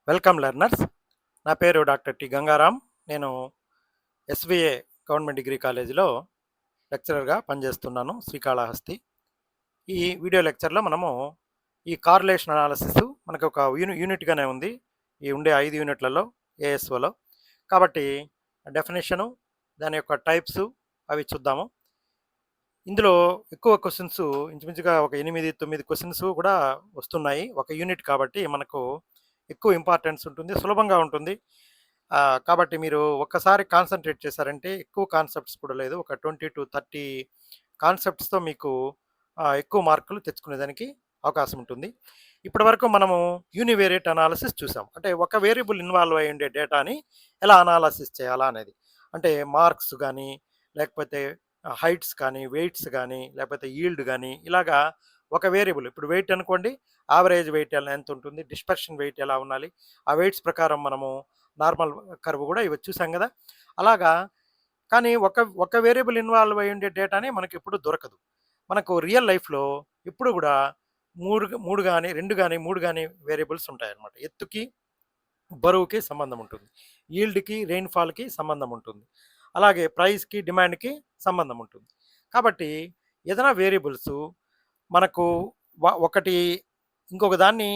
Welcome learners. నా పేరు doctor T Gangaram. నేను ఎస్విఏ గవర్నమెంట్ డిగ్రీ కాలేజీలో లెక్చరర్గా పనిచేస్తున్నాను, శ్రీకాళహస్తి. ఈ వీడియో లెక్చర్లో మనము ఈ కార్లేషన్ అనాలిసిస్ మనకు ఒక యూనిట్గానే ఉంది, ఈ ఉండే 5 యూనిట్లలో ఏఎస్ఓలో. కాబట్టి డెఫినేషను, దాని యొక్క టైప్స్ అవి చూద్దాము. ఇందులో ఎక్కువ క్వశ్చన్స్, ఇంచుమించుగా ఒక 8-9 క్వశ్చన్స్ కూడా వస్తున్నాయి. ఒక యూనిట్ కాబట్టి మనకు ఎక్కువ ఇంపార్టెన్స్ ఉంటుంది, సులభంగా ఉంటుంది. కాబట్టి మీరు ఒక్కసారి కాన్సన్ట్రేట్ చేశారంటే ఎక్కువ కాన్సెప్ట్స్ కూడా లేదు, ఒక 20-30 కాన్సెప్ట్స్తో మీకు ఎక్కువ మార్కులు తెచ్చుకునేదానికి అవకాశం ఉంటుంది. ఇప్పటి వరకు మనము యూనివేరియేట్ అనాలిసిస్ చూసాం. అంటే ఒక వేరియబుల్ ఇన్వాల్వ్ అయి ఉండే డేటాని ఎలా అనాలిసిస్ చేయాలా అనేది. అంటే మార్క్స్ కానీ, లేకపోతే హైట్స్ కానీ, వెయిట్స్ కానీ, లేకపోతే ఈల్డ్ కానీ, ఇలాగా ఒక వేరియబుల్, ఇప్పుడు వెయిట్ అనుకోండి, యావరేజ్ వెయిట్ ఎంత ఉంటుంది, డిస్పర్షన్ వెయిట్ ఎలా ఉండాలి, ఆ వెయిట్స్ ప్రకారం మనము నార్మల్ కర్వ్ కూడా ఇవి చూసాం కదా. అలాగా కానీ ఒక వేరియబుల్ ఇన్వాల్వ్ అయి ఉండే డేటాని మనకి ఎప్పుడు దొరకదు. మనకు రియల్ లైఫ్లో ఇప్పుడు కూడా మూడు కానీ, 2 కానీ, 3 కానీ వేరియబుల్స్ ఉంటాయన్నమాట. ఎత్తుకి బరువుకి సంబంధం ఉంటుంది, ఈల్డ్కి రెయిన్ఫాల్కి సంబంధం ఉంటుంది, అలాగే ప్రైస్కి డిమాండ్కి సంబంధం ఉంటుంది. కాబట్టి ఏదైనా వేరియబుల్స్ మనకు ఒకటి ఇంకొక దాన్ని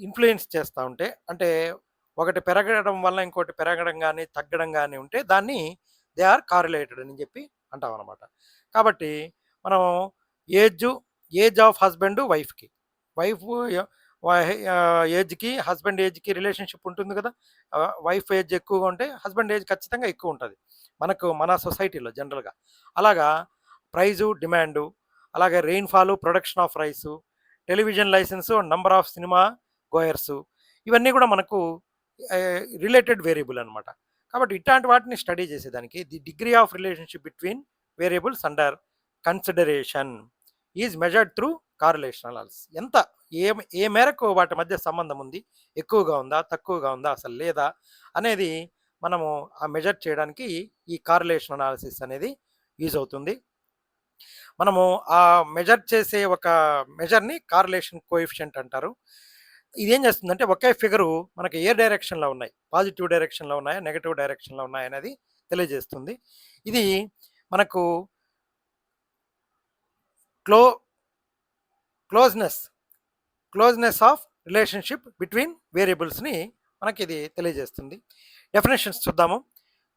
ఇన్ఫ్లుయెన్స్ చేస్తూ ఉంటే, అంటే ఒకటి పెరగడం వల్ల ఇంకోటి పెరగడం కానీ తగ్గడం కానీ ఉంటే దాన్ని దే ఆర్ కార్రిలేటెడ్ అని చెప్పి అంటాం అనమాట. కాబట్టి మనం ఏజ్ ఆఫ్ హస్బెండ్ వైఫ్కి, వైఫ్ ఏజ్కి హస్బెండ్ ఏజ్కి రిలేషన్షిప్ ఉంటుంది కదా. వైఫ్ ఏజ్ ఎక్కువగా ఉంటే హస్బెండ్ ఏజ్ ఖచ్చితంగా ఎక్కువ ఉంటుంది మనకు, మన సొసైటీలో జనరల్గా. అలాగా ప్రైజు, డిమాండు, అలాగే rainfall, production of rice, television licence, number of cinema goers, ఇవన్నీ కూడా మనకు రిలేటెడ్ వేరియబుల్ అనమాట. కాబట్టి ఇట్లాంటి వాటిని స్టడీ చేసేదానికి the degree of relationship between variables under consideration is measured through correlation analysis. ఎంత ఏ మేరకు వాటి మధ్య సంబంధం ఉంది, ఎక్కువగా ఉందా, తక్కువగా ఉందా, అసలు లేదా అనేది మనము ఆ మెజర్ చేయడానికి ఈ కార్రిలేషన్ అనాలిసిస్ అనేది యూజ్ అవుతుంది. మనము ఆ మెజర్ చేసే ఒక మెజర్ని కార్రిలేషన్ కోఎఫిషియంట్ అంటారు. ఇదేం చేస్తుందంటే ఒకే ఫిగరు మనకి ఏ డైరెక్షన్లో ఉన్నాయి, పాజిటివ్ డైరెక్షన్లో ఉన్నాయా, నెగటివ్ డైరెక్షన్లో ఉన్నాయా అనేది తెలియజేస్తుంది. ఇది మనకు క్లోజ్నెస్ ఆఫ్ రిలేషన్షిప్ బిట్వీన్ వేరియబుల్స్ని మనకి ఇది తెలియజేస్తుంది. డెఫినేషన్స్ చూద్దాము.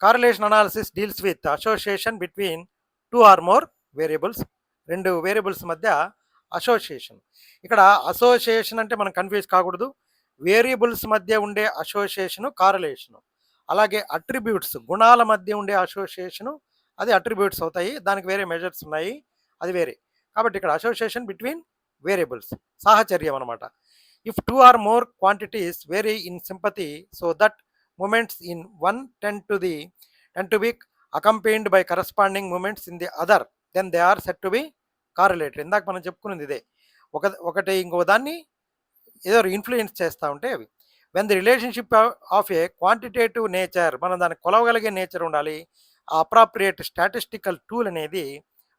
Correlation analysis deals with association between 2 or more variables. 2 variables మధ్య అసోసియేషన్. ఇక్కడ అసోసియేషన్ అంటే మనం కన్ఫ్యూజ్ కాకూడదు. వేరియబుల్స్ మధ్య ఉండే అసోసియేషను కార్రిలేషను, అలాగే అట్రిబ్యూట్స్, గుణాల మధ్య ఉండే అసోసియేషను అది అట్రిబ్యూట్స్ అవుతాయి, దానికి వేరే మెజర్స్ ఉన్నాయి, అది వేరే. కాబట్టి ఇక్కడ అసోసియేషన్ బిట్వీన్ వేరియబుల్స్, సాహచర్యం అనమాట. If 2 or more quantities vary in sympathy so that moments in one tend to be accompanied by corresponding moments in the other, then they are said to be correlated. ఇందాక మనం చెప్పుకున్నది ఇదే, ఒకటి ఇంకో దాన్ని ఏదో influence చేస్తూ ఉంటే అవి. When the relationship of A quantitative nature, మనం దాన్ని కొలవగలిగే నేచర్ ఉండాలి. ఆ అప్రాప్రియేట్ స్టాటిస్టికల్ టూల్ అనేది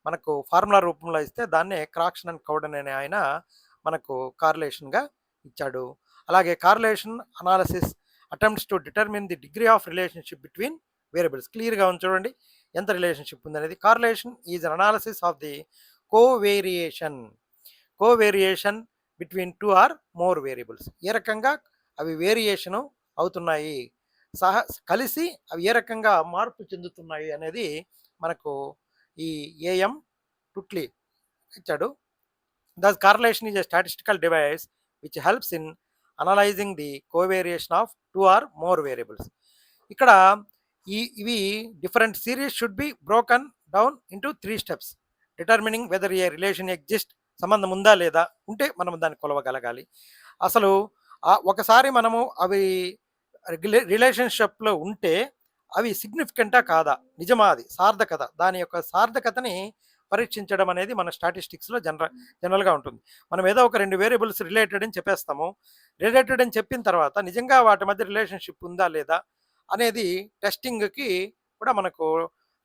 మనకు ఫార్ములా రూపంలో ఇస్తే దాన్నే క్రాక్షన్ అండ్ కౌడెన్ అనే ఆయన మనకు కార్రిలేషన్గా ఇచ్చాడు. అలాగే correlation analysis attempts to determine the degree of relationship between variables. క్లియర్గా ఉంది చూడండి ఎంత రిలేషన్షిప్ ఉందనేది. Correlation is an analysis of the covariation between 2 or more variables. ఏ రకంగా అవి వేరియేషను అవుతున్నాయి, కలిసి అవి ఏ రకంగా మార్పు చెందుతున్నాయి అనేది మనకు ఈ ఏఎం టుట్లీ ఇచ్చాడు. Thus correlation is a statistical device which helps in analysing the covariation of 2 or more variables. ఇక్కడ ఇవి different series should be broken down into 3 steps. Determining whether a relation exist, సంబంధం ఉందా లేదా, ఉంటే మనం దాన్ని కొలవగలగాలి. అసలు ఒకసారి మనము అవి రిలేషన్షిప్లో ఉంటే అవి సిగ్నిఫికెంటా కాదా, నిజమా, అది సార్థకత, దాని యొక్క సార్థకతని పరీక్షించడం అనేది మన స్టాటిస్టిక్స్లో జనరల్గా ఉంటుంది. మనం ఏదో ఒక 2 వేరియబుల్స్ రిలేటెడ్ అని చెప్పేస్తాము. రిలేటెడ్ అని చెప్పిన తర్వాత నిజంగా వాటి మధ్య రిలేషన్షిప్ ఉందా లేదా అనేది టెస్టింగ్కి కూడా మనకు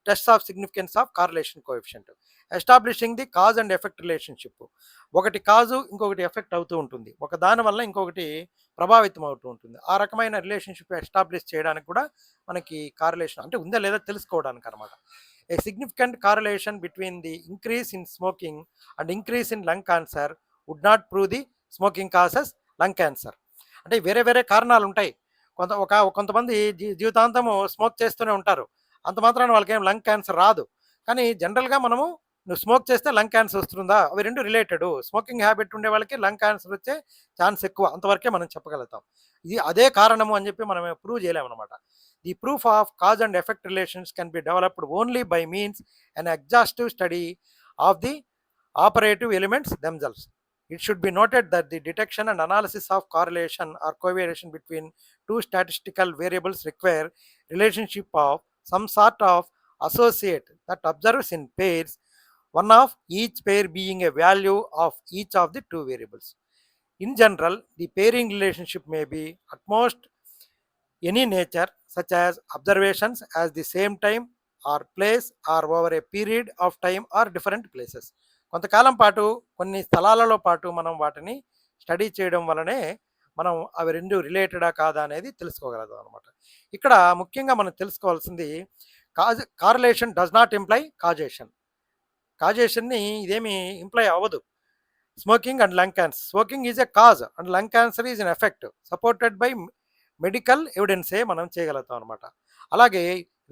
test of significance of correlation coefficient. Establishing the cause and effect relationship. ఒకటి కాజు ఇంకొకటి ఎఫెక్ట్ అవుతూ ఉంటుంది, ఒక దాని వల్ల ఇంకొకటి ప్రభావితం అవుతూ ఉంటుంది. ఆ రకమైన రిలేషన్షిప్ ఎస్టాబ్లిష్ చేయడానికి కూడా మనకి కార్రిలేషన్ అంటే ఉందా లేదా తెలుసుకోవడానికి అనమాట. A significant correlation between the increase in smoking and increase in lung cancer would not prove the smoking causes lung cancer. అంటే వేరే వేరే కారణాలు ఉంటాయి. కొంతమంది జీవితాంతము స్మోక్ చేస్తూనే ఉంటారు, అంత మాత్రాన వాళ్ళకేం లంగ్ క్యాన్సర్ రాదు. కానీ జనరల్గా మనము నువ్వు స్మోక్ చేస్తే లంగ్ క్యాన్సర్ వస్తుందా, అవి రెండు రిలేటెడ్. స్మోకింగ్ హ్యాబిట్ ఉండే వాళ్ళకి లంగ్ క్యాన్సర్ వచ్చే ఛాన్స్ ఎక్కువ, అంతవరకే మనం చెప్పగలుగుతాం. ఇది అదే కారణము అని చెప్పి మనం ప్రూవ్ చేయలేము అనమాట. The proof of cause and effect relations can be developed only by means an exhaustive study of the operative elements themselves. It should be noted that the detection and analysis of correlation or correlation between two statistical variables require relationship of some sort of associate that observes in pairs, one of each pair being a value of each of the two variables. In general, the pairing relationship may be at most any nature, such as observations at the same time or place or over a period of time or different places. కొంతకాలం పాటు కొన్ని స్థలాలలో పాటు మనం వాటిని study చేయడం వలనే మనం అవి రెండు రిలేటెడా కాదా అనేది తెలుసుకోగలుగుతాం అనమాట. ఇక్కడ ముఖ్యంగా మనం తెలుసుకోవాల్సింది correlation does not imply causation. కాజేషన్ని ఇదేమి ఇంప్లై అవ్వదు. Smoking and lung cancer, smoking is a cause and lung cancer is an effect supported by medical ఎవిడెన్సే మనం చేయగలుగుతాం అనమాట. అలాగే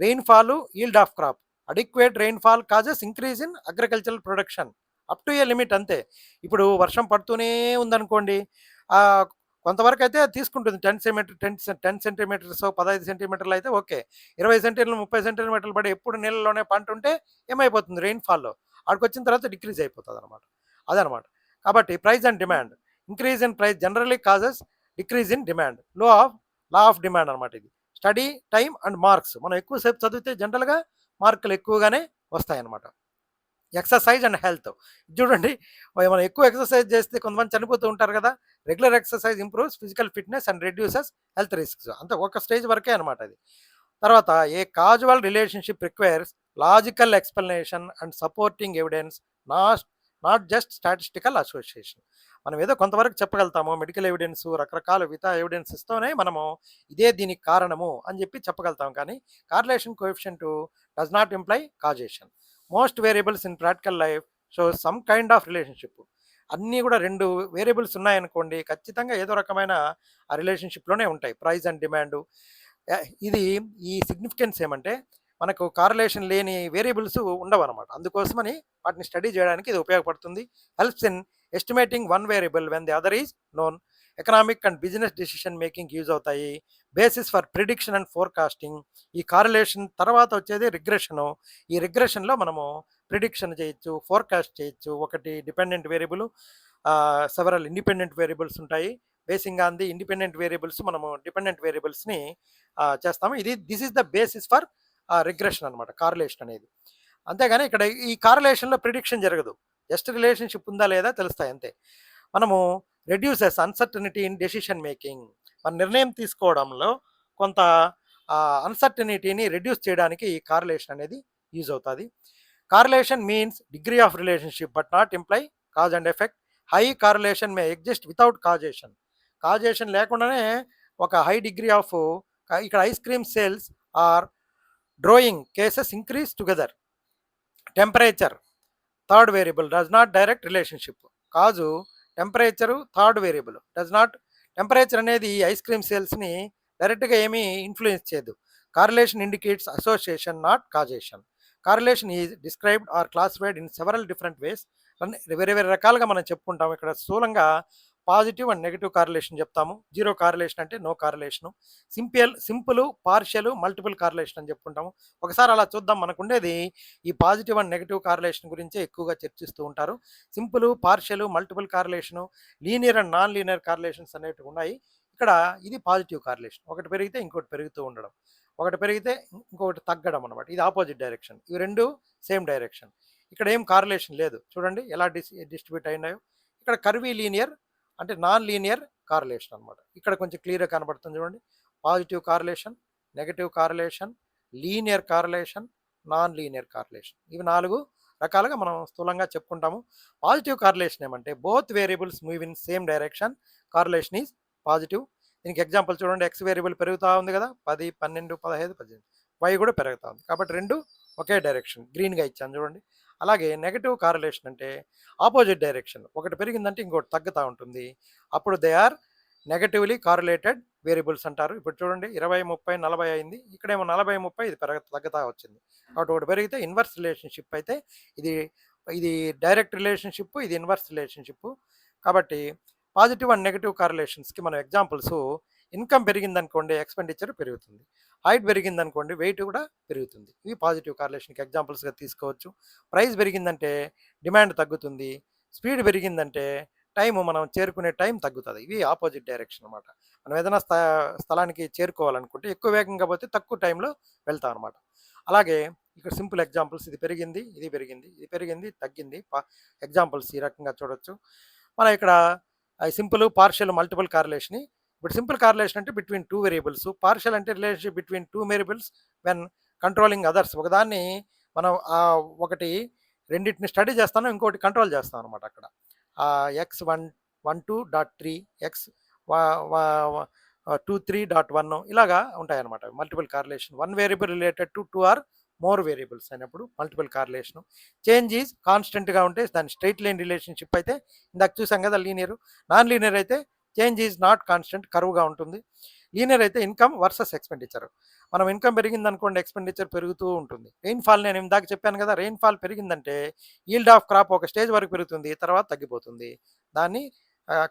rainfall, yield of crop, adequate rainfall causes increase in agricultural production up to a limit అంతే. ఇప్పుడు వర్షం పడుతూనే ఉందనుకోండి, కొంతవరకు అయితే తీసుకుంటుంది. 10 సెంటీమీటర్స్ 15 సెంటీమీటర్లు అయితే ఓకే. 20 సెంటీమీటర్లు 30 సెంటీమీటర్లు పడి ఎప్పుడు నీళ్ళలోనే పంట ఉంటే ఏమైపోతుంది, రెయిన్ఫాల్లో ఆడికి వచ్చిన తర్వాత డిక్రీజ్ అయిపోతుంది అనమాట. అదనమాట. కాబట్టి price and demand, increase in price generally causes decrease in demand, law of demand అనమాట. ఇది స్టడీ టైం అండ్ మార్క్స్, మనం ఎక్కువసేపు చదివితే జనరల్గా మార్కులు ఎక్కువగానే వస్తాయన్నమాట. ఎక్సర్సైజ్ అండ్ హెల్త్, చూడండి మనం ఎక్కువ ఎక్సర్సైజ్ చేస్తే కొంతమంది చనిపోతూ ఉంటారు కదా. Regular exercise improves physical fitness and reduces health risks, అంతే ఒక స్టేజ్ వరకే అనమాట అది. తర్వాత a causal relationship requires logical explanation and supporting evidence, not just statistical association. మనం ఏదో కొంతవరకు చెప్పగలుగుతాము, మెడికల్ ఎవిడెన్స్ రకరకాల ఎవిడెన్సెస్తోనే మనము ఇదే దీనికి కారణము అని చెప్పి చెప్పగలుగుతాం. కానీ correlation coefficient does not imply causation. Most variables in practical life show some kind of relationship. అన్నీ కూడా రెండు వేరియబుల్స్ ఉన్నాయనుకోండి, ఖచ్చితంగా ఏదో రకమైన ఆ రిలేషన్షిప్లోనే ఉంటాయి, ప్రైస్ అండ్ డిమాండ్. ఇది ఈ సిగ్నిఫికెన్స్ ఏమంటే మనకు కార్రిలేషన్ లేని వేరియబుల్స్ ఉండవు అనమాట. అందుకోసమని వాటిని స్టడీ చేయడానికి ఇది ఉపయోగపడుతుంది. Helps in estimating one variable when the other is known. Economic and business decision making use అవుతాయి. Basis for prediction and forecasting. ఈ కార్రిలేషన్ తర్వాత వచ్చేది రిగ్రెషను. ఈ రిగ్రెషన్లో మనము ప్రిడిక్షన్ చేయొచ్చు, ఫోర్కాస్ట్ చేయొచ్చు. ఒకటి dependent variable, several independent variables ఉంటాయి. Basing on the independent variables మనము డిపెండెంట్ వేరియబుల్స్ని చేస్తాము. This is the basis for regression అనమాట, కార్రిలేషన్ అనేది. అంతేగాని ఇక్కడ ఈ కార్రిలేషన్లో ప్రిడిక్షన్ జరగదు, జస్ట్ రిలేషన్షిప్ ఉందా లేదా తెలుస్తాయి అంతే. మనము reduces uncertainty in decision making. మన నిర్ణయం తీసుకోవడంలో కొంత అన్సర్టనిటీని రెడ్యూస్ చేయడానికి ఈ కార్రిలేషన్ అనేది యూజ్ అవుతుంది. Correlation means degree of relationship but not imply cause and effect. High correlation may exist without causation. Causation లేకుండానే ఒక హై డిగ్రీ ఆఫ్, ఇక్కడ ice cream sales or drowning cases increase together. Temperature third variable does not direct relationship. Cause temperature third variable does not. Temperature అనేది ice cream సేల్స్ని డైరెక్ట్గా ఏమీ influence చేయదు. Correlation indicates association not causation. Correlation is described or classified in several different ways. వేరే వేరే రకాలుగా మనం చెప్పుకుంటాం. ఇక్కడ స్థూలంగా పాజిటివ్ అండ్ నెగిటివ్ కార్రిలేషన్ చెప్తాము. జీరో కార్రిలేషన్ అంటే నో కార్రిలేషను. సింపుల్, పార్షియల్, మల్టిపుల్ కార్రిలేషన్ అని చెప్పుకుంటాము. ఒకసారి అలా చూద్దాం. మనకు ఉండేది ఈ పాజిటివ్ అండ్ నెగిటివ్ కార్రిలేషన్ గురించే ఎక్కువగా చర్చిస్తూ ఉంటారు. Simple, partial, multiple correlation, linear and non linear correlations అనేవి ఉన్నాయి. ఇక్కడ ఇది పాజిటివ్ కార్రిలేషన్, ఒకటి పెరిగితే ఇంకోటి పెరుగుతూ ఉండడం, ఒకటి పెరిగితే ఇంకొకటి తగ్గడం అనమాట. ఇది ఆపోజిట్ డైరెక్షన్, ఇవి రెండు సేమ్ డైరెక్షన్. ఇక్కడ ఏం కార్రిలేషన్ లేదు, చూడండి ఎలా డిస్ట్రిబ్యూట్ అయినాయో. ఇక్కడ కర్వీ లీనియర్ అంటే నాన్ లీనియర్ కార్రిలేషన్ అనమాట. ఇక్కడ కొంచెం క్లియర్గా కనబడుతుంది చూడండి. Positive correlation, negative correlation, linear correlation, non linear correlation. ఇవి 4 రకాలుగా మనం స్థూలంగా చెప్పుకుంటాము. పాజిటివ్ కార్లేషన్ ఏమంటే both variables move in same direction, correlation is positive. దీనికి ఎగ్జాంపుల్ చూడండి, ఎక్స్ వేరియబుల్ పెరుగుతూ ఉంది కదా, 10, 12, 15, 18. వై కూడా పెరుగుతూ ఉంది కాబట్టి రెండు ఒకే డైరెక్షన్, గ్రీన్గా ఇచ్చాను చూడండి. అలాగే నెగటివ్ కార్లేషన్ అంటే ఆపోజిట్ డైరెక్షన్, ఒకటి పెరిగిందంటే ఇంకోటి తగ్గుతూ ఉంటుంది. అప్పుడు దే ఆర్ నెగటివ్లీ కార్రిలేటెడ్ వేరియబుల్స్ అంటారు. ఇప్పుడు చూడండి 20, 30, 40 అయింది, ఇక్కడేమో 40, 30 ఇది తగ్గుతూ వచ్చింది. కాబట్టి ఒకటి పెరిగితే ఇన్వర్స్ రిలేషన్షిప్ అయితే ఇది ఇది డైరెక్ట్ రిలేషన్షిప్, ఇది ఇన్వర్స్ రిలేషన్షిప్. కాబట్టి పాజిటివ్ అండ్ నెగిటివ్ కార్రిలేషన్స్కి మనం ఎగ్జాంపుల్స్, ఇన్కమ్ పెరిగిందనుకోండి ఎక్స్పెండిచర్ పెరుగుతుంది, హైట్ పెరిగిందనుకోండి వెయిట్ కూడా పెరుగుతుంది. ఇవి పాజిటివ్ కార్రిలేషన్కి ఎగ్జాంపుల్స్గా తీసుకోవచ్చు. ప్రైస్ పెరిగిందంటే డిమాండ్ తగ్గుతుంది, స్పీడ్ పెరిగిందంటే టైం, మనం చేరుకునే టైం తగ్గుతుంది. ఇవి ఆపోజిట్ డైరెక్షన్ అనమాట. మనం ఏదైనా స్థలానికి చేరుకోవాలనుకుంటే ఎక్కువ వేగంగా పోతే తక్కువ టైంలో వెళ్తాం అనమాట. అలాగే ఇక్కడ సింపుల్ ఎగ్జాంపుల్స్, ఇది పెరిగింది, ఇది పెరిగింది, ఇది పెరిగింది, తగ్గింది. ఎగ్జాంపుల్స్ ఈ రకంగా చూడొచ్చు. మనం ఇక్కడ సింపుల్, పార్షియల్, మల్టిపుల్ కార్రిలేషన్. ఇప్పుడు సింపుల్ కార్రిలేషన్ అంటే బిట్వీన్ టూ వేరియబుల్స్, పార్షియల్ అంటే relationship between two variables when controlling others. ఒకదాన్ని మనం ఒకటి రెండింటిని స్టడీ చేస్తాను, ఇంకోటి కంట్రోల్ చేస్తాం అనమాట. అక్కడ x1.2.3, x2.3.1 ఇలాగా ఉంటాయన్నమాట multiple correlation. One variable related to two or more variables అయినప్పుడు మల్టిపుల్ కార్రిలేషన్. చేంజ్ ఈజ్ కాన్స్టెంట్గా ఉంటే దాని స్ట్రైట్ లైన్ రిలేషన్షిప్ అయితే ఇందాక చూసాం కదా లీనియర్. నాన్ లీనియర్ అయితే చేంజ్ ఈజ్ నాట్ కాన్స్టెంట్, కరువుగా ఉంటుంది. లీనియర్ అయితే ఇన్కమ్ వర్సెస్ ఎక్స్పెండిచర్. మనం ఇన్కమ్ పెరిగింది అనుకోండి ఎక్స్పెండిచర్ పెరుగుతూ ఉంటుంది. రెయిన్ఫాల్ నేను ఇందాక చెప్పాను కదా, రెయిన్ఫాల్ పెరిగిందంటే ఈల్డ్ ఆఫ్ క్రాప్ ఒక స్టేజ్ వరకు పెరుగుతుంది, తర్వాత తగ్గిపోతుంది. దాన్ని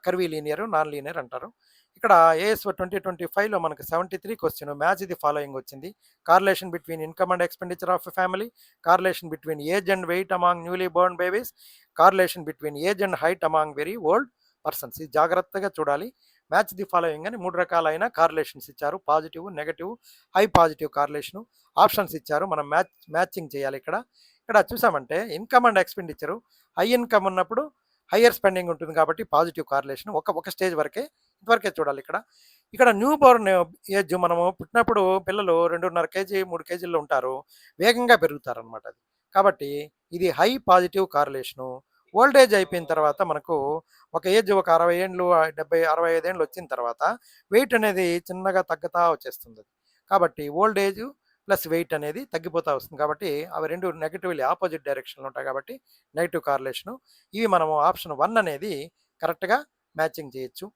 కర్వీ లీనియర్, నాన్ లీనియర్ అంటారు. ఇక్కడ ఏఎస్ 2025లో మనకు 73 క్వశ్చన్, మ్యాచ్ ది ఫాలోయింగ్ వచ్చింది. Correlation between income and expenditure of a family, correlation between age and weight among newly born babies, correlation between age and height among very old persons. ఇది జాగ్రత్తగా చూడాలి. Match the following అని 3 రకాలైన correlations ఇచ్చారు, positive, negative, high positive correlation. Options ఇచ్చారు, మనం matching చేయాలి. ఇక్కడ చూసామంటే income and expenditure, high income ఉన్నప్పుడు హయ్యర్ స్పెండింగ్ ఉంటుంది కాబట్టి పాజిటివ్ కార్లేషన్. ఒక స్టేజ్ వరకే, ఇంతవరకే చూడాలి. ఇక్కడ న్యూ బోర్న్ ఏజ్, మనము పుట్టినప్పుడు పిల్లలు 2.5 కేజీ 3 కేజీల్లో ఉంటారు, వేగంగా పెరుగుతారు అనమాట. అది కాబట్టి ఇది హై పాజిటివ్ కార్లేషను. ఓల్డ్ ఏజ్ అయిపోయిన తర్వాత మనకు ఒక ఏజ్, ఒక 60 ఏళ్ళు, 70, 65 ఏళ్ళు వచ్చిన తర్వాత వెయిట్ అనేది చిన్నగా తగ్గుతూ వచ్చేస్తుంది. కాబట్టి ఓల్డ్ ఏజ్ ప్లస్ వెయిట్ అనేది తగ్గిపోతూ వస్తుంది. కాబట్టి అవి రెండు నెగిటివ్లీ ఆపోజిట్ డైరెక్షన్లో ఉంటాయి కాబట్టి నెగిటివ్ కార్లేషను. ఇవి మనము ఆప్షన్ 1 అనేది కరెక్ట్గా మ్యాచింగ్ చేయొచ్చు.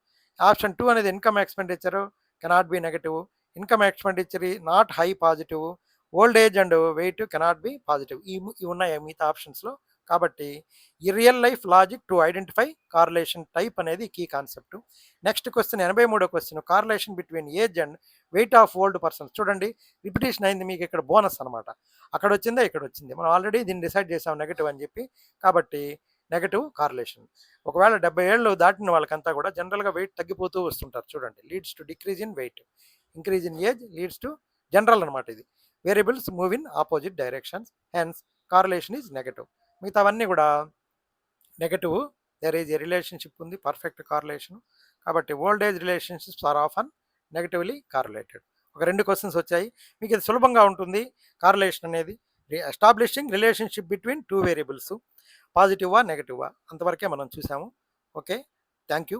ఆప్షన్ 2 అనేది income expenditure cannot be negative, income expenditure not high positive, old age and weight cannot be positive. ఇవి ఉన్నాయి మిగతా ఆప్షన్స్లో. కాబట్టి ఈ real life logic to identify correlation type అనేది కీ కాన్సెప్ట్. నెక్స్ట్ క్వశ్చన్ 83వ question, correlation between age and weight of old persons. చూడండి repetition అయింది, మీకు ఇక్కడ బోనస్ అనమాట. అక్కడ వచ్చిందా, ఇక్కడ వచ్చింది. మనం ఆల్రెడీ దీన్ని డిసైడ్ చేసాం నెగటివ్ అని చెప్పి, కాబట్టి నెగటివ్ కార్లేషన్. ఒకవేళ 70 ఏళ్ళు దాటిన వాళ్ళకంతా కూడా జనరల్గా వెయిట్ తగ్గిపోతూ వస్తుంటారు. చూడండి, leads to decrease in weight, increase in age leads to general అనమాట. ఇది variables move in opposite directions, hence correlation is negative. మిగతావన్నీ కూడా negative. There is a relationship ఉంది, పర్ఫెక్ట్ కార్లేషన్. కాబట్టి old age relationships are often negatively correlated. ఒక 2 questions వచ్చాయి, మీకు ఇది సులభంగా ఉంటుంది. కార్రిలేషన్ అనేది establishing relationship between two variables, పాజిటివా నెగటివా, అంతవరకే మనం చూసాము. Okay, thank you.